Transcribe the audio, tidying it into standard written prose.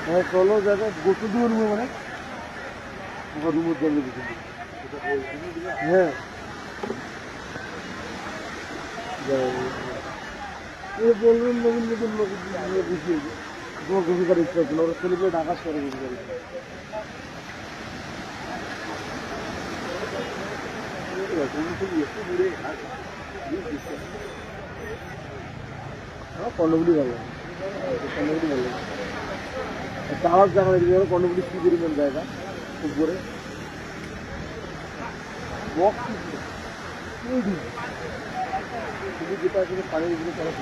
হ্যাঁ চলো দাদা গোটু দিয়ে রুমে মানে আমার রুমের জন্য হ্যাঁ বলবেন নবীন নতুন লোক বুঝিয়ে তোমার কবিতার ইচ্ছা ছিল ওরা সেলিব্রেট আকাশ করে কবিতার কর্ণগুলি ভালো কর্ণগুলি ভালো টাওয়ার জানা যায় কর্ণগুলি কি পরিমাণ জায়গা উপরে বক্স শুধু যেটা আছে পানির উপরে তারা